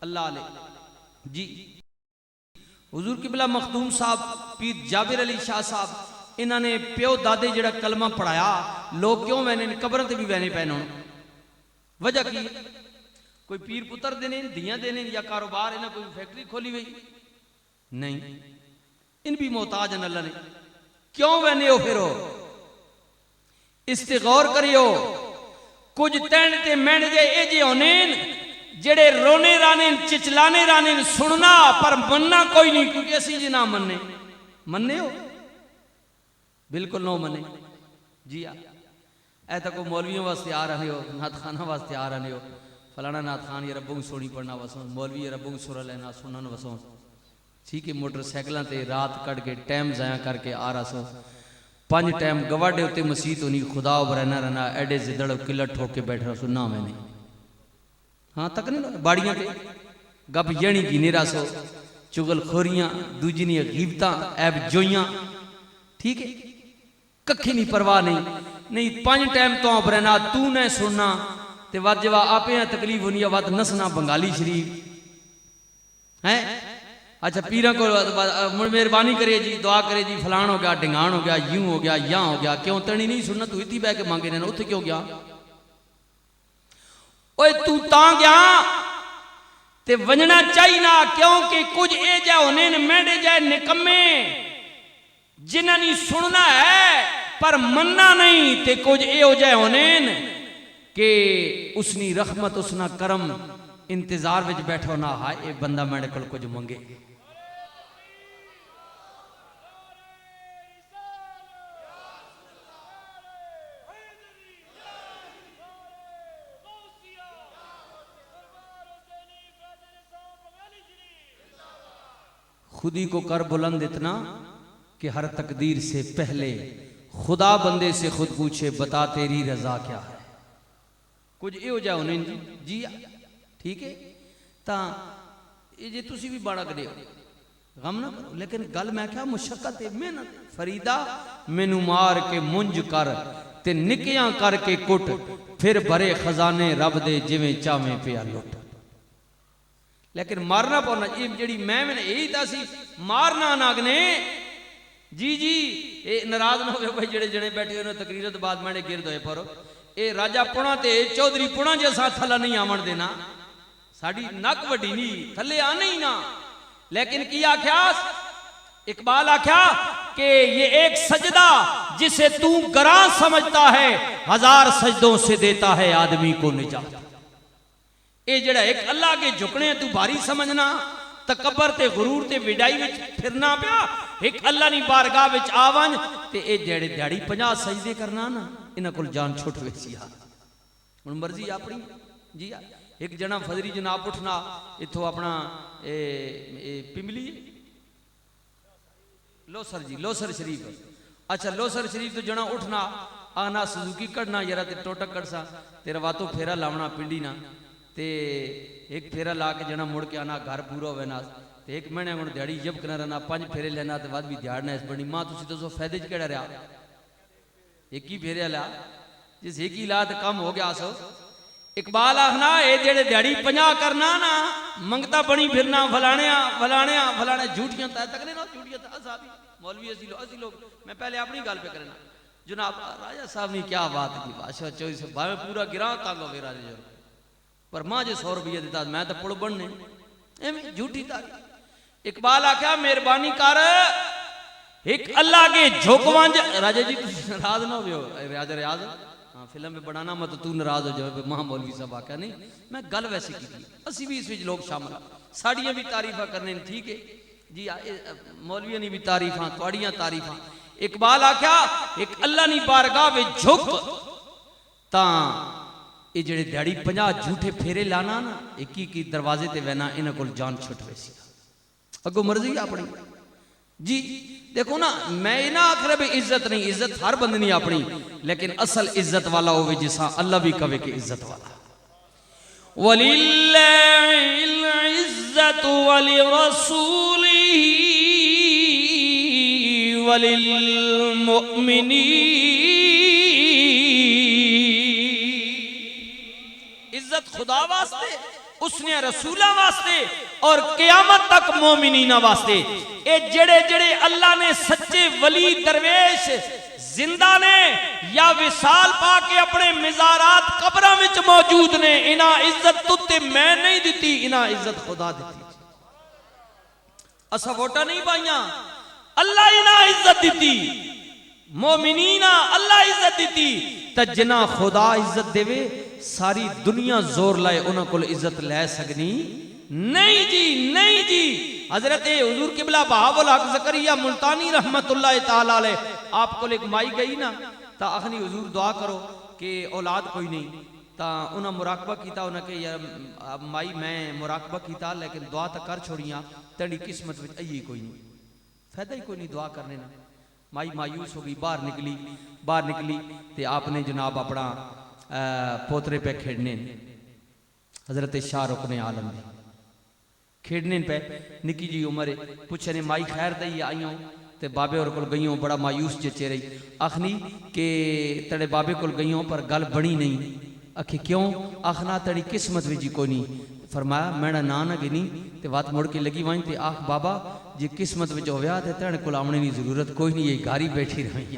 अल्लाह ले जी। हुजूर किबला मखदूम साहब पीर जाबिर अली शाह साहब इन्होंने प्यो दादे जड़ा कलमा पढ़ाया, लोग क्यों वहने कब्र ते भी वहने पैन होने, वजह की कोई पीर पुत्र देने दियाँ देने या कारोबार इन्हें कोई फैक्ट्री खोली हुई नहीं, इन भी मोहताज हैं अल्लाह ने, क्यों वहने हो फिर हो इस्ते गौर करियो। कुछ तैन ते मैंने जे ए जे होने जेड़े रोने राने चिचलाने राने सुनना पर मनना कोई नहीं, क्योंकि असी जी ना मन्ने मन्ने हो बिल्कुल नो मने जी। ऐ तो कोई मौलवियों वास्ते आ रहे हो, नाथ खाना वास्ते आ रहे हो, फलाना नाथ खान ये रब्बों की सोनी पढ़ना वसों, मौलवी ये रब्बों की सुर लेना सुनन वसों, ठीक है। मोटरसाइकिलों ते रात कट के टाइम जाया करके आ रहा सो, 5 टाइम गवाडे उत्ते मसीत होनी, खुदा बरना रहना एडे जिदड़ किला ठोक के बैठ रहा सो ना मैंने हाँ तक नहीं बाड़ियां पे गप यणी की नेरा सो, चुगल खोरियां दूजी नी गीबतां ऐब जोइयां, ठीक है कखी नहीं परवाह नहीं 5 टाइम तो बरना तू न सुनना ते वद जवा आपे तकलीफ होनी वद नसना बंगाली शरीफ है। अच्छा पीरा को मेहरबानी करे जी, दुआ करे जी, फलान हो गया ढिंगान हो गया यूं हो गया या हो गया, क्यों तनी नहीं सुनना तू इतनी बह के मांगे ने उत्थे क्यों गया, ओए तू ता गया ते वजना चाहिए ना, क्योंकि कुछ ए जा होने मेढे जाए निकम्मे जिन्हें नहीं सुनना है पर मनना नहीं, ते कुछ ए हो जाए होने के उसनी रहमत उसना करम इंतजार विच बैठो ना हा ये बंदा मेरे को कुछ मंगे। खुदी को कर बुलंद इतना कि हर तकदीर से पहले खुदा बंदे से खुद पूछे बता तेरी रजा क्या है, कुछ ये हो जाओ नहीं जी ठीक है। ता ये जे तुसी भी बड़ा करे गम ना करो, लेकिन गल मैं क्या मुशक्कत है मेहनत फरीदा मैनू मार के मुंज कर ते निकियां करके कुट, फिर भरे खजाने रब दे जिवें चावें पिया लुट। लेकिन मारना पौना ये जी मैं मैंने यही दसी मारना नागने जी जी ये नाराज ना हो भाई जेड़े जने बैठे उन्हें तकरीर तो बाद मैंने गिरद होए पर ये राजा पुणा ते चौधरी पुणा जैसा थला नहीं आवन देना, साड़ी नक वड्डी नहीं थले आने ही ना। लेकिन की आख्या इकबाल आख्या कि ये एक सजदा जिसे तू गरा समझता है 1000 सजदों से देता है आदमी को निजात। ये जड़ा एक अल्लाह के झुकने तू भारी समझना, तकबर ते गुरूर ते विडाई विच फिरना पिया, एक अल्लाह नी बारगाह विच आवन ते ए जेड़े दिहाड़ी 50 सजदे करना ना इन्हां कोल जान छुट वेसी आ। हुण मर्जी अपनी जी एक जना फजरी जनाब उठना इथों अपना पिमली लोसर जी लोसर शरीफ, अच्छा लोसर शरीफ तो जना उठना आना सुजुकी कढ़ना जरा ते टोटक कड़सा तेरा वातो फेरा लावना पिंडी ना ते एक फेरा ला के जना मुड़ के आना घर पूरा होवे ना ते एक महीने हुण दिहाड़ी जब करना रहना 5 फेरे लेना ते बाद भी दिहाड़ना इस बनी मां तुसी दसो फायदे च केड़ा रहा, एक ही फेरे ला जिस एक ही ला ते कम हो गया सो। इकबाल आखना ये जेड़े दिहाड़ी 50 करना ना मंगता बनी फिरना फलाने फलाने फलाने झूठियां तक नहीं ना झूठियां असाबी मौलवी असी लोग मैं पहले अपनी गल पे करना जनाब राजा साहब ने क्या बात की बादशाह 24 भावे पूरा गिरा तंग हो गया राजे जो पर मां जो 100 रुपया दिता मैं तो पुल बनने एवं झूठी तारी। इकबाल आख्या मेहरबानी कर एक अल्लाह के झोंकवंज राजा जी नाराज ना हो राजा रियाज हाँ फिल्म में बनाना मत तू नाराज हो जाए महा मौलवी साहब आख्या नहीं मैं गल वैसी की असी भी इस लोग शामिल साड़ियां भी तारीफा करने ठीक है जी मौलवियों ने भी तारीफा थोड़ियां तारीफा। इकबाल आख्या एक अल्लाह नी बारगाह विच झुक ता ये जेड़े दिहाड़ी 50 झूठे फेरे लाना ना एक ही दरवाजे ते वहना इन्हां कोल जान छुट वैसी अगो मर्जी अपनी जी। देखो ना मैं ना आखिर भी इज्जत नहीं, इज्जत हर बंद नहीं अपनी, लेकिन असल इज्जत वाला हो जिसा अल्लाह भी कहे कि इज्जत वाला। वलिल्लाहिल इज्जतु वलिरसूलिही वलिल मुमिनीन। इज्जत खुदा वास्ते उस उसने रसूलां वास्ते और क़यामत तक मोमिनीना वास्ते। ये जेड़े जेड़े अल्लाह ने सच्चे वली दरवेश जिंदा ने या विसाल पाके अपने मिजारात कब्रां विच मौजूद ने, इना इज्जत तुते मैं नहीं दिती, इना इज्जत खुदा दिती। असा वोटा नहीं पाइया, अल्लाह इना इज्जत दिती। मोमिनीना अल्लाह इज्जत दिती। तो जिना खुदा इज्जत देवे सारी दुनिया जोर लाए उन्हां कोल इज्जत लै सकनी नहीं जी, नहीं जी। हजरत हुजूर किबला बहावुल हक ज़करिया मुल्तानी रहमतुल्लाह ताला अलैह आप कोल एक माई गई ना, तो आखनी हुजूर दुआ करो कि औलाद कोई नहीं। तो उन्हें मुराकबा किया, उन्हें कि यार माई मैं मुराकबा किया लेकिन दुआ तो कर छोड़िया, तेरी किस्मत में आई कोई नहीं, फायदा ही कोई नहीं दुआ करने ना। माई मायूस हो गई, बाहर निकली तो आपने जनाब अपना पोतरे पे खेड़ने, हजरत शाहरुख ने आलम ने खेड़ने पे, निकी जी उम्र पूछे ने माई खैर दई आई हूँ, तो बाबे और को गई हूँ, बड़ा मायूस जचे रही। आखनी कि तेरे बाबे को गई हूँ पर गल बनी नहीं। आखि क्यों? आखना तेरी किस्मत में जी कोई नहीं। फरमाया मेरा ना ना गिनी, तो बात मुड़ के लगी वहीं, तो आख बाबा जी किस्मत में होया तो तेरे को आने की जरूरत कोई नहीं, ये गारी बैठी रही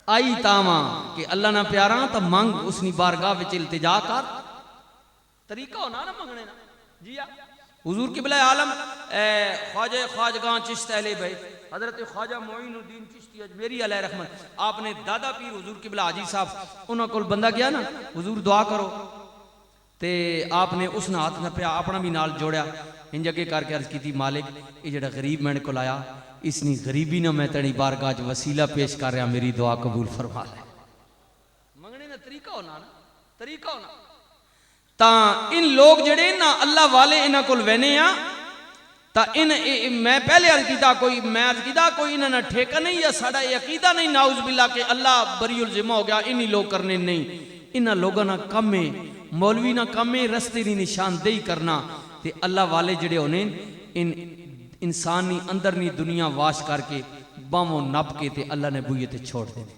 आई तावा कि अल्लाह ना प्यारा तो मंग उसनी बारगाह विच इल्तिजा कर। तरीका होना ना मंगने ना जी। हुजूर किबला आलम ख्वाजा ख्वाजगां चिश्त अहले बैत हजरत ख्वाजा मोइनुद्दीन चिश्ती अजमेरी अलैहि रहमत, आपने दादा पीर हुजूर किबला हाजी साहब उन्होंने कोल बंदा गया ना, हुजूर दुआ करो, ते आपने उस हाथ न पिया अपना भी नाल जोड़िया, इंज अगे करके अर्ज की मालिक ये जड़ा गरीब मैंने को आया, इसनी गरीबी ना मैं तेरी बारगाह च वसीला पेश कर रहा, मेरी दुआ कबूल फरमा ले। मंगने का तरीका होना ना, तरीका होना। ता इन लोग जड़े ना अल्लाह वाले इन्हां कोल वहने आ, ता इन मैं पहले अर्ज किया कोई मैं अर्ज किया कोई इन्हां ठेका नहीं या साडा ये अकीदा नहीं नाउज बिल्ला के अल्लाह बरीउल जिम्मा हो गया, इन्हीं लोग करने नहीं। इन्हां लोगों ना कम है, मौलवी ना कम है रस्ते की निशानदेही करना, ते अल्लाह वाले जड़े होने इन इंसानी अंदर नी दुनिया वाश करके बाहों नप के ते अल्लाह ने बुए ते छोड़ देने।